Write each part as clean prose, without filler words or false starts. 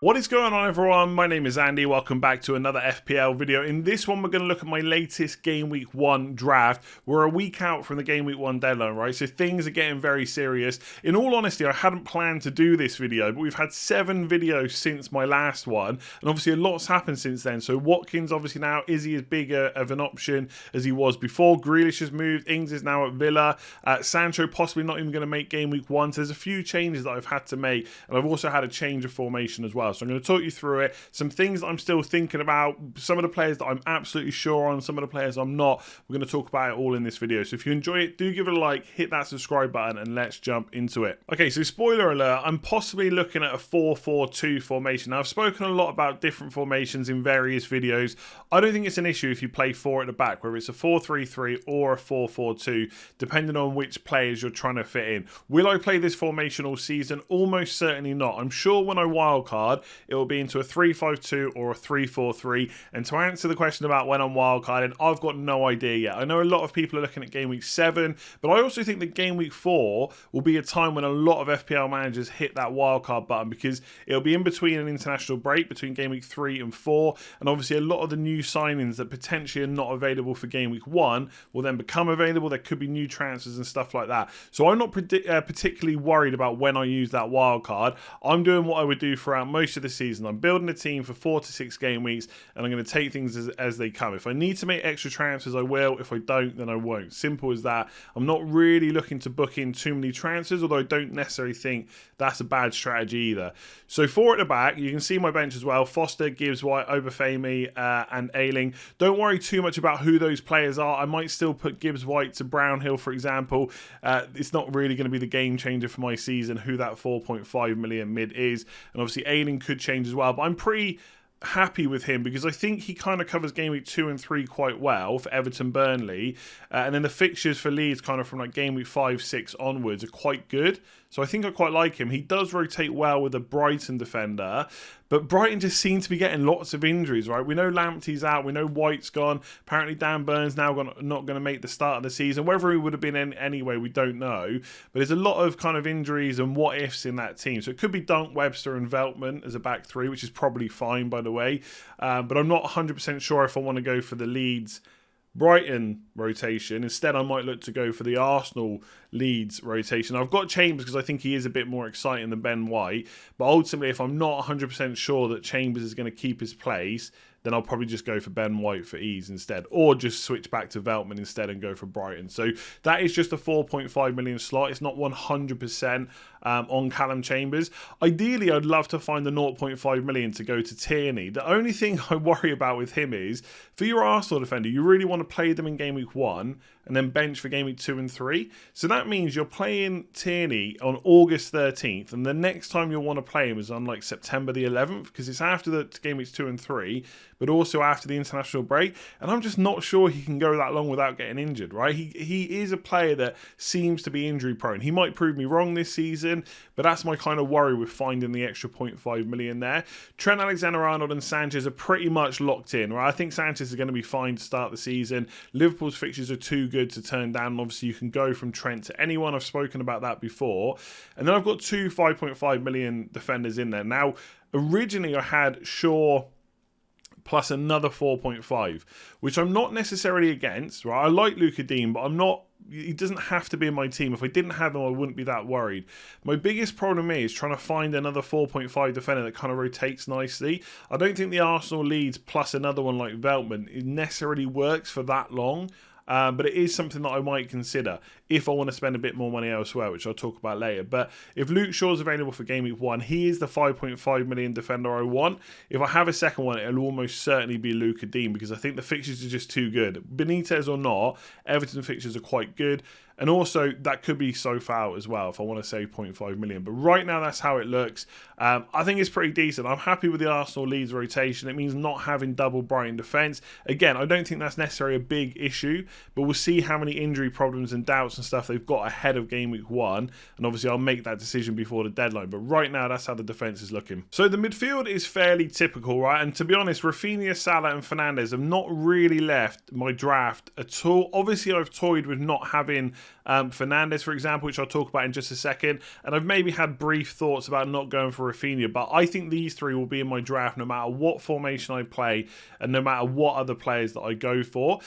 What is going on, everyone? My name is Andy. Welcome back to another FPL video. In this one, we're going to look at my latest Game Week 1 draft. We're a week out from the Game Week 1 deadline, right? So things are getting very serious. In all honesty, I hadn't planned to do this video, but we've had 7 videos since my last one. And obviously, a lot's happened since then. So Watkins, obviously now, is he as big of an option as he was before? Grealish has moved. Ings is now at Villa. Sancho possibly not even going to make Game Week 1. So there's a few changes that I've had to make. And I've also had a change of formation as well. So I'm going to talk you through it. Some things that I'm still thinking about. Some of the players that I'm absolutely sure on. Some of the players I'm not. We're going to talk about it all in this video. So if you enjoy it, do give it a like, hit that subscribe button, and let's jump into it. Okay, so spoiler alert, I'm possibly looking at a 4-4-2 formation. Now, I've spoken a lot about different formations in various videos. I don't think it's an issue if you play 4 at the back, whether it's a 4-3-3 or a 4-4-2, depending on which players you're trying to fit in. Will I play this formation all season? Almost certainly not. I'm sure when I wildcard, it will be into a 3-5-2 or a 3-4-3. And to answer the question about when I'm wildcarding, I've got no idea yet. I know a lot of people are looking at Game Week 7, but I also think that Game Week 4 will be a time when a lot of FPL managers hit that wildcard button, because it'll be in between an international break between Game Week 3 and 4, and obviously a lot of the new signings that potentially are not available for Game Week 1 will then become available. There could be new transfers and stuff like that. So I'm not particularly worried about when I use that wildcard. I'm doing what I would do throughout most of the season. I'm building a team for 4 to 6 game weeks, and I'm going to take things as they come. If I need to make extra transfers, I will. If I don't, then I won't. Simple as that. I'm not really looking to book in too many transfers, although I don't necessarily think that's a bad strategy either. So 4 at the back, you can see my bench as well. Foster, Gibbs, White, Obafemi, and Ayling. Don't worry too much about who those players are. I might still put Gibbs White to Brownhill, for example. It's not really going to be the game changer for my season, who that 4.5 million mid is. And obviously Ayling could change as well, but I'm pretty happy with him because I think he kind of covers Game Week 2 and 3 quite well for Everton, Burnley, and then the fixtures for Leeds kind of from like Game Week 5, 6 onwards are quite good. So I think I quite like him. He does rotate well with a Brighton defender, but Brighton just seem to be getting lots of injuries, right? We know Lamptey's out. We know White's gone. Apparently Dan Burn's now not going to make the start of the season. Whether he would have been in anyway, we don't know. But there's a lot of kind of injuries and what-ifs in that team. So it could be Dunk, Webster and Veltman as a back three, which is probably fine, by the way. But I'm not 100% sure if I want to go for the Leeds Brighton rotation. Instead, I might look to go for the Arsenal Leeds rotation. I've got Chambers because I think he is a bit more exciting than Ben White. But ultimately, if I'm not 100% sure that Chambers is going to keep his place, then I'll probably just go for Ben White for ease instead, or just switch back to Veltman instead and go for Brighton. So that is just a 4.5 million slot. It's not 100% on Callum Chambers. Ideally, I'd love to find the 0.5 million to go to Tierney. The only thing I worry about with him is, for your Arsenal defender, you really want to play them in Game Week 1 and then bench for Game Week 2 and 3. So that means you're playing Tierney on August 13th, and the next time you'll want to play him is on like September the 11th, because it's after the Game Weeks 2 and 3, but also after the international break. And I'm just not sure he can go that long without getting injured, right? He is a player that seems to be injury prone. He might prove me wrong this season, but that's my kind of worry with finding the extra 0.5 million there. Trent Alexander-Arnold and Sanchez are pretty much locked in, right? I think Sanchez is going to be fine to start the season. Liverpool's fixtures are too good to turn down. Obviously, you can go from Trent to anyone. I've spoken about that before. And then I've got 2 5.5 million defenders in there. Now, originally I had Shaw plus another 4.5, which I'm not necessarily against, right? I like Luka Dean, but I'm not, he doesn't have to be in my team. If I didn't have him, I wouldn't be that worried. My biggest problem is trying to find another 4.5 defender that kind of rotates nicely. I don't think the Arsenal Leeds plus another one like Veltman, it necessarily works for that long. But it is something that I might consider if I want to spend a bit more money elsewhere, which I'll talk about later. But if Luke Shaw's available for Game Week 1, he is the 5.5 million defender I want. If I have a second one, it'll almost certainly be Luka Dean, because I think the fixtures are just too good. Benitez or not, Everton fixtures are quite good. And also, that could be so foul as well if I want to save 0.5 million. But right now, that's how it looks. I think it's pretty decent. I'm happy with the Arsenal Leeds rotation. It means not having double Brighton defence. Again, I don't think that's necessarily a big issue, but we'll see how many injury problems and doubts and stuff they've got ahead of Game Week 1. And obviously, I'll make that decision before the deadline. But right now, that's how the defence is looking. So the midfield is fairly typical, right? And to be honest, Rafinha, Salah and Fernandes have not really left my draft at all. Obviously, I've toyed with not having Fernandes, for example, which I'll talk about in just a second. And I've maybe had brief thoughts about not going for Rafinha, but I think these three will be in my draft no matter what formation I play and no matter what other players that I go for.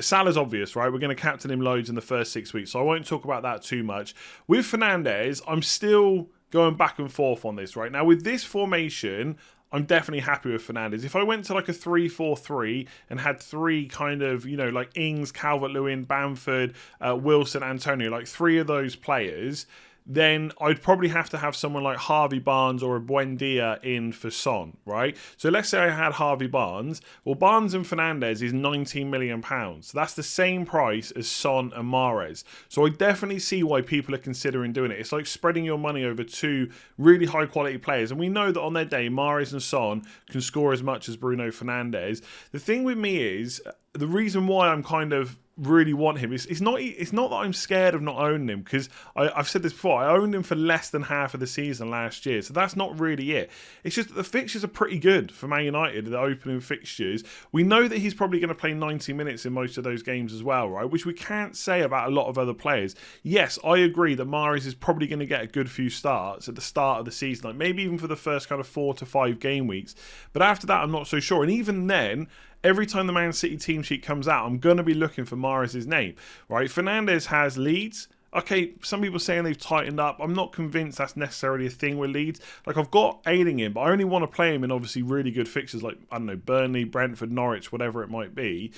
Salah's obvious, right? We're going to captain him loads in the first 6 weeks, so I won't talk about that too much. With Fernandes, I'm still going back and forth on this, right? Now, with this formation, I'm definitely happy with Fernandes. If I went to like a 3-4-3 and had three kind of, like Ings, Calvert-Lewin, Bamford, Wilson, Antonio, like three of those players, then I'd probably have to have someone like Harvey Barnes or a Buendia in for Son, right? So let's say I had Harvey Barnes. Well, Barnes and Fernandes is £19 million. So that's the same price as Son and Mahrez. So I definitely see why people are considering doing it. It's like spreading your money over two really high quality players. And we know that on their day, Mahrez and Son can score as much as Bruno Fernandes. The thing with me is, the reason why I'm kind of really want him, it's not that I'm scared of not owning him, because I've said this before, I owned him for less than half of the season last year, so that's not really it. It's just that the fixtures are pretty good for Man United, the opening fixtures. We know that he's probably going to play 90 minutes in most of those games as well, right, which we can't say about a lot of other players. Yes, I agree that Mahrez is probably going to get a good few starts at the start of the season, like maybe even for the first kind of 4 to 5 game weeks, but after that I'm not so sure. And even then, every time the Man City team sheet comes out, I'm going to be looking for Mahrez's name, right? Fernandes has Leeds. Okay, some people saying they've tightened up. I'm not convinced that's necessarily a thing with Leeds. Like, I've got Ayling in, but I only want to play him in obviously really good fixtures like, I don't know, Burnley, Brentford, Norwich, whatever it might be.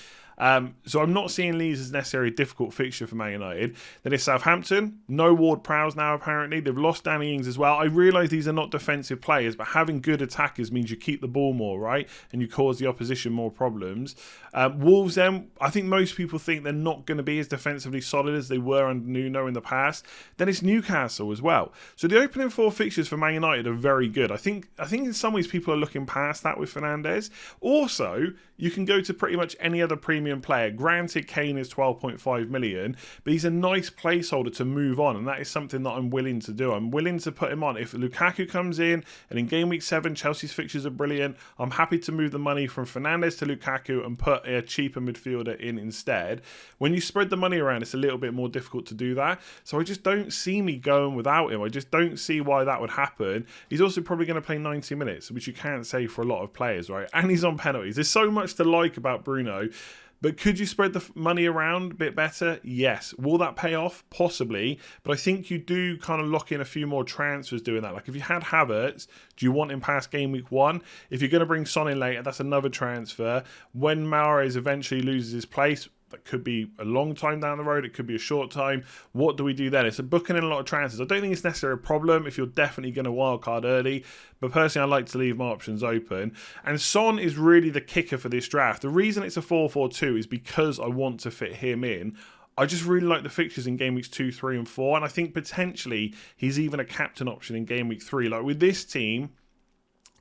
So I'm not seeing Leeds as necessarily a difficult fixture for Man United. Then it's Southampton. No Ward-Prowse now, apparently. They've lost Danny Ings as well. I realise these are not defensive players, but having good attackers means you keep the ball more, right? And you cause the opposition more problems. Wolves, then, I think most people think they're not going to be as defensively solid as they were under Nuno in the past. Then it's Newcastle as well. So the opening 4 fixtures for Man United are very good. I think in some ways people are looking past that with Fernandes. Also, you can go to pretty much any other premium player. Granted, Kane is 12.5 million, but he's a nice placeholder to move on, and that is something that I'm willing to do. I'm willing to put him on. If Lukaku comes in, and in game week 7, Chelsea's fixtures are brilliant, I'm happy to move the money from Fernandes to Lukaku and put a cheaper midfielder in instead. When you spread the money around, it's a little bit more difficult to do that. So I just don't see me going without him. I just don't see why that would happen. He's also probably going to play 90 minutes, which you can't say for a lot of players, right? And he's on penalties. There's so much to like about Bruno, but could you spread the money around a bit better? Yes. Will that pay off? Possibly. But I think you do kind of lock in a few more transfers doing that. Like, if you had Havertz, do you want him past game week 1? If you're going to bring Son in later, that's another transfer. When Mahrez eventually loses his place, that could be a long time down the road. It could be a short time. What do we do then? It's a booking in a lot of transfers. I don't think it's necessarily a problem if you're definitely going to wildcard early. But personally, I like to leave my options open. And Son is really the kicker for this draft. The reason it's a 4-4-2 is because I want to fit him in. I just really like the fixtures in game weeks 2, 3 and 4. And I think potentially he's even a captain option in game week 3. Like, with this team,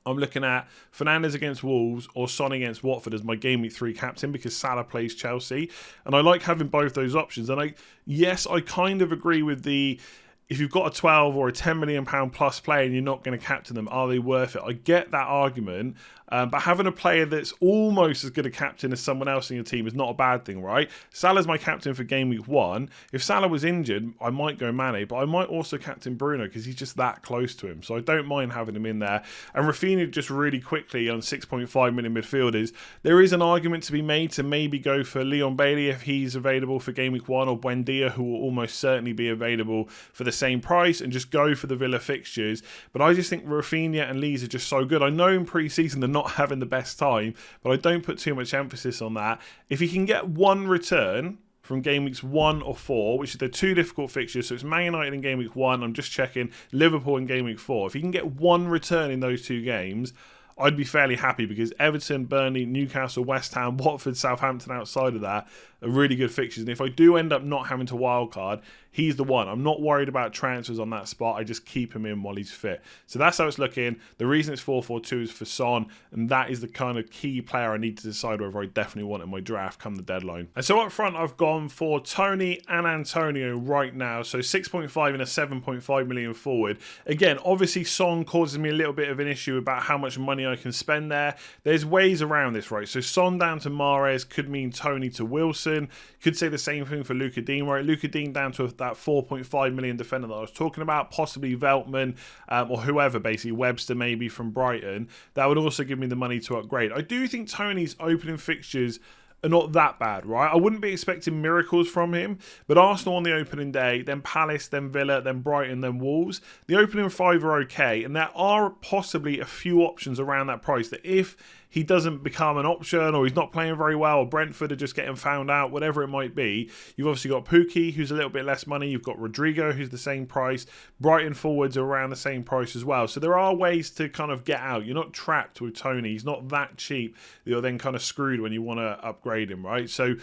I'm looking at Fernandes against Wolves or Son against Watford as my game week 3 captain, because Salah plays Chelsea. And I like having both those options. And yes, I kind of agree with if you've got a 12 or a £10 million plus player and you're not going to captain them, are they worth it? I get that argument. But having a player that's almost as good a captain as someone else in your team is not a bad thing, right? Salah's my captain for game week 1. If Salah was injured, I might go Mane, but I might also captain Bruno because he's just that close to him. So I don't mind having him in there. And Rafinha, just really quickly on 6.5 million midfielders, there is an argument to be made to maybe go for Leon Bailey if he's available for game week 1, or Buendia, who will almost certainly be available for the same price, and just go for the Villa fixtures. But I just think Rafinha and Leeds are just so good. I know in pre-season they're not having the best time, but I don't put too much emphasis on that. If you can get one return from game weeks 1 or 4, which are the 2 difficult fixtures, so it's Man United in game week 1, I'm just checking, Liverpool in game week 4. If you can get one return in those 2 games, I'd be fairly happy, because Everton, Burnley, Newcastle, West Ham, Watford, Southampton outside of that are really good fixtures. And if I do end up not having to wildcard, he's the one. I'm not worried about transfers on that spot. I just keep him in while he's fit. So that's how it's looking. The reason it's 4-4-2 is for Son, and that is the kind of key player I need to decide whether I definitely want in my draft come the deadline. And so up front, I've gone for Tony and Antonio right now. So 6.5 and a 7.5 million forward. Again, obviously Son causes me a little bit of an issue about how much money I can spend there. There's ways around this, right? So Son down to Mahrez could mean Tony to Wilson. Could say the same thing for Luca Dean, right? Luca Dean down to that 4.5 million defender that I was talking about, possibly Veltman or whoever, basically Webster maybe from Brighton. That would also give me the money to upgrade. I do think Tony's opening fixtures are not that bad, right? I wouldn't be expecting miracles from him, but Arsenal on the opening day, then Palace, then Villa, then Brighton, then Wolves. The opening five are okay, and there are possibly a few options around that price that if he doesn't become an option or he's not playing very well or Brentford are just getting found out, whatever it might be, you've obviously got Pukki, who's a little bit less money. You've got Rodrigo, who's the same price. Brighton forwards are around the same price as well. So there are ways to kind of get out. You're not trapped with Tony. He's not that cheap that you're then kind of screwed when you want to upgrade him, right? So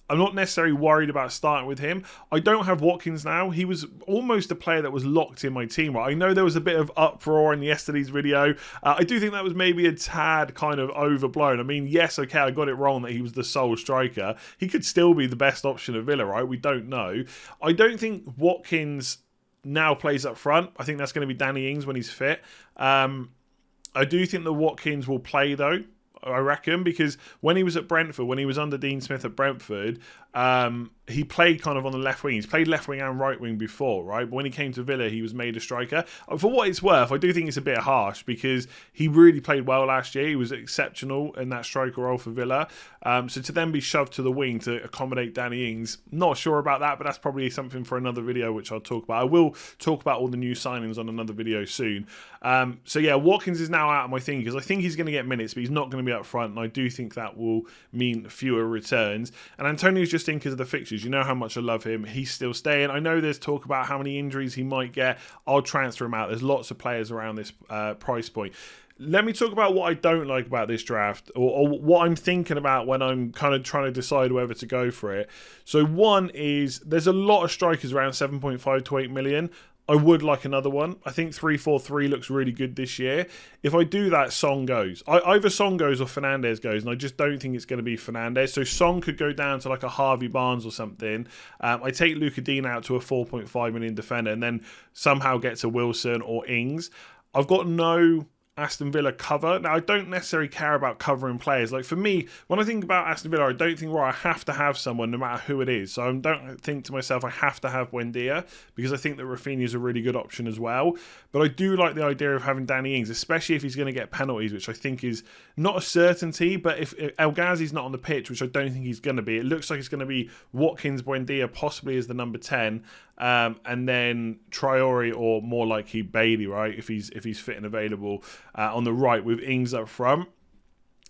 I'm not necessarily worried about starting with him. I don't have Watkins now. He was almost a player that was locked in my team. Right? I know there was a bit of uproar in yesterday's video. I do think that was maybe a tad kind of overblown. I mean, yes, okay, I got it wrong that he was the sole striker. He could still be the best option at Villa, right? We don't know. I don't think Watkins now plays up front. I think that's going to be Danny Ings when he's fit. I do think that Watkins will play, though. I reckon, because when he was at Brentford, when he was under Dean Smith at Brentford, he played kind of on the left wing. He's played left wing and right wing before, right? But when he came to Villa, he was made a striker. For what it's worth, I do think it's a bit harsh because he really played well last year. He was exceptional in that striker role for Villa. So to then be shoved to the wing to accommodate Danny Ings, not sure about that, but that's probably something for another video, which I'll talk about. I will talk about all the new signings on another video soon. So yeah, Watkins is now out of my thing because I think he's going to get minutes, but he's not going to be up front, and I do think that will mean fewer returns. And Antonio's just in because of the fixtures. You know how much I love him. He's still staying. I know there's talk about how many injuries he might get. I'll transfer him out. There's lots of players around this price point. Let me talk about what I don't like about this draft, or what I'm thinking about when I'm kind of trying to decide whether to go for it. So one is there's a lot of strikers around 7.5 to 8 million. I would like another one. I think 3-4-3 looks really good this year. If I do that, Song goes. Either Song goes or Fernandes goes, and I just don't think it's going to be Fernandes. So Song could go down to like a Harvey Barnes or something. I take Luca Dean out to a 4.5 million defender and then somehow get to Wilson or Ings. I've got no Aston Villa cover. Now, I don't necessarily care about covering players. Like for me, when I think about Aston Villa, I don't think I have to have someone no matter who it is. So I don't think to myself I have to have Buendia because I think that Rafinha is a really good option as well. But I do like the idea of having Danny Ings, especially if he's going to get penalties, which I think is not a certainty. But if El Ghazi's not on the pitch, which I don't think he's going to be, it looks like it's going to be Watkins, Buendia possibly as the number 10. And then Traore or more likely Bailey, right? If he's fit and available on the right with Ings up front.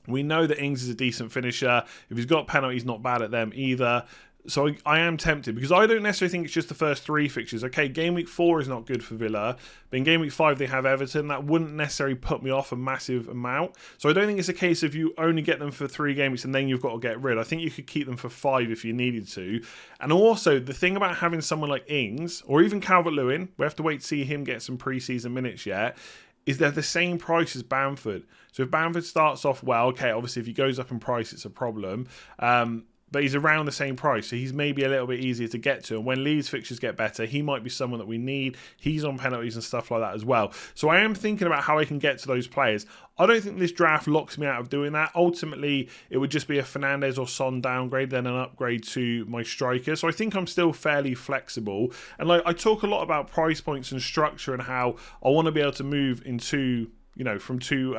We know that Ings is a decent finisher. If he's got penalties, not bad at them either. So I am tempted because I don't necessarily think it's just the first three fixtures. Okay, game week 4 is not good for Villa, but in game week 5 they have Everton. That wouldn't necessarily put me off a massive amount. So I don't think it's a case of you only get them for 3 game weeks and then you've got to get rid. I think you could keep them for 5 if you needed to. And also the thing about having someone like Ings or even Calvert-Lewin, we have to wait to see him get some preseason minutes yet, is they're the same price as Bamford. So if Bamford starts off well, okay, obviously if he goes up in price, it's a problem. But he's around the same price, so he's maybe a little bit easier to get to. And when Leeds fixtures get better, he might be someone that we need. He's on penalties and stuff like that as well. So I am thinking about how I can get to those players. I don't think this draft locks me out of doing that. Ultimately, it would just be a Fernandes or Son downgrade, then an upgrade to my striker. So I think I'm still fairly flexible. And like I talk a lot about price points and structure and how I want to be able to move into, you know, from 2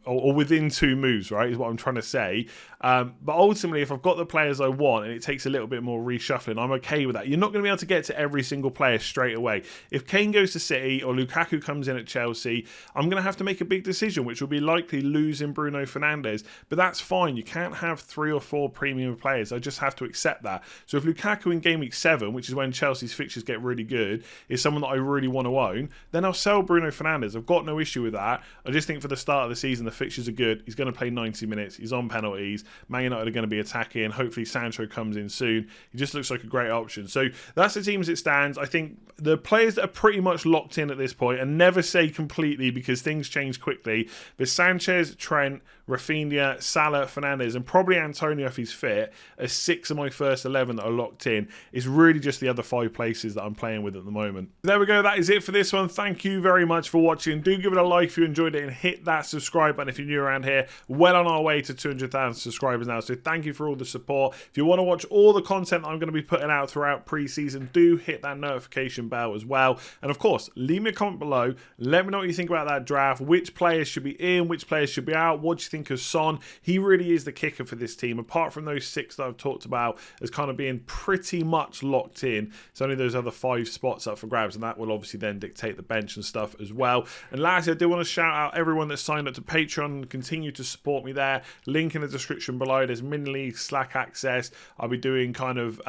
or within 2 moves, right, is what I'm trying to say. But ultimately, if I've got the players I want and it takes a little bit more reshuffling, I'm okay with that. You're not going to be able to get to every single player straight away. If Kane goes to City or Lukaku comes in at Chelsea, I'm going to have to make a big decision, which will be likely losing Bruno Fernandes. But that's fine. You can't have 3 or 4 premium players. I just have to accept that. So if Lukaku in game week 7, which is when Chelsea's fixtures get really good, is someone that I really want to own, then I'll sell Bruno Fernandes. I've got no issue with that. I just think for the start of the season, the fixtures are good. He's going to play 90 minutes. He's on penalties. Man United are going to be attacking. Hopefully Sancho comes in soon. He just looks like a great option. So that's the team as it stands. I think the players that are pretty much locked in at this point, and never say completely because things change quickly, but Sanchez, Trent, Rafinha, Salah, Fernandes, and probably Antonio if he's fit, are 6 of my first 11 that are locked in. It's really just the other 5 places that I'm playing with at the moment. There we go. That is it for this one. Thank you very much for watching. Do give it a like if you enjoyed it and hit that subscribe button if you're new around here. Well on our way to 200,000 subscribers now, so thank you for all the support. If you want to watch all the content I'm going to be putting out throughout pre-season, do hit that notification bell as well. And of course, leave me a comment below. Let me know what you think about that draft. Which players should be in? Which players should be out? What do you think of Son? He really is the kicker for this team. Apart from those 6 that I've talked about as kind of being pretty much locked in, it's only those other 5 spots up for grabs, and that will obviously then dictate the bench and stuff as well. And lastly, I do want to shout out everyone that signed up to Patreon and continue to support me there. Link in the description below. There's mini league, Slack access. I'll be doing kind of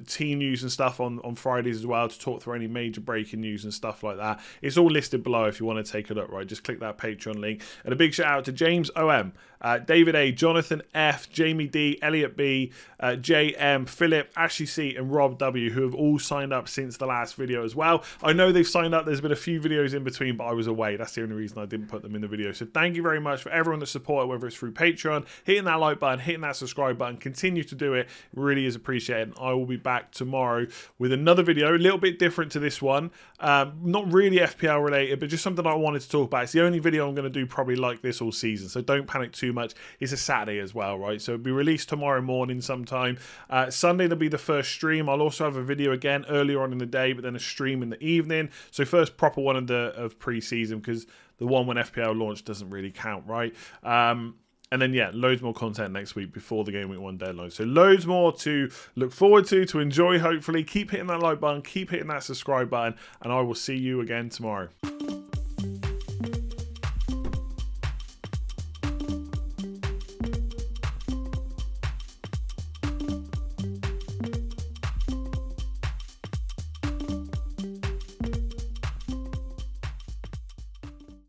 team news and stuff on Fridays as well to talk through any major breaking news and stuff like that. It's all listed below if you want to take a look, right? Just click that Patreon link. And a big shout out to James OM, David A, Jonathan F, Jamie D, Elliot B, JM, Philip, Ashley C, and Rob W, who have all signed up since the last video as well. I know they've signed up. There's been a few videos in between, but I was away. That's the only reason I didn't put them in the video. So thank you very much for everyone that supported, whether it's through Patreon, hitting that like button, hitting that subscribe button. Continue to do it. It really is appreciated. And I will be back tomorrow with another video, a little bit different to this one. Not really FPL related, but just something I wanted to talk about. It's the only video I'm going to do probably like this all season, so don't panic too much. It's a Saturday as well, right? So it'll be released tomorrow morning sometime. Sunday there'll be the first stream. I'll also have a video again earlier on in the day, but then a stream in the evening. So first proper one of pre-season, because the one when FPL launched doesn't really count, right? And then, yeah, loads more content next week before the Game Week 1 deadline. So loads more to look forward to enjoy, hopefully. Keep hitting that like button, keep hitting that subscribe button, and I will see you again tomorrow.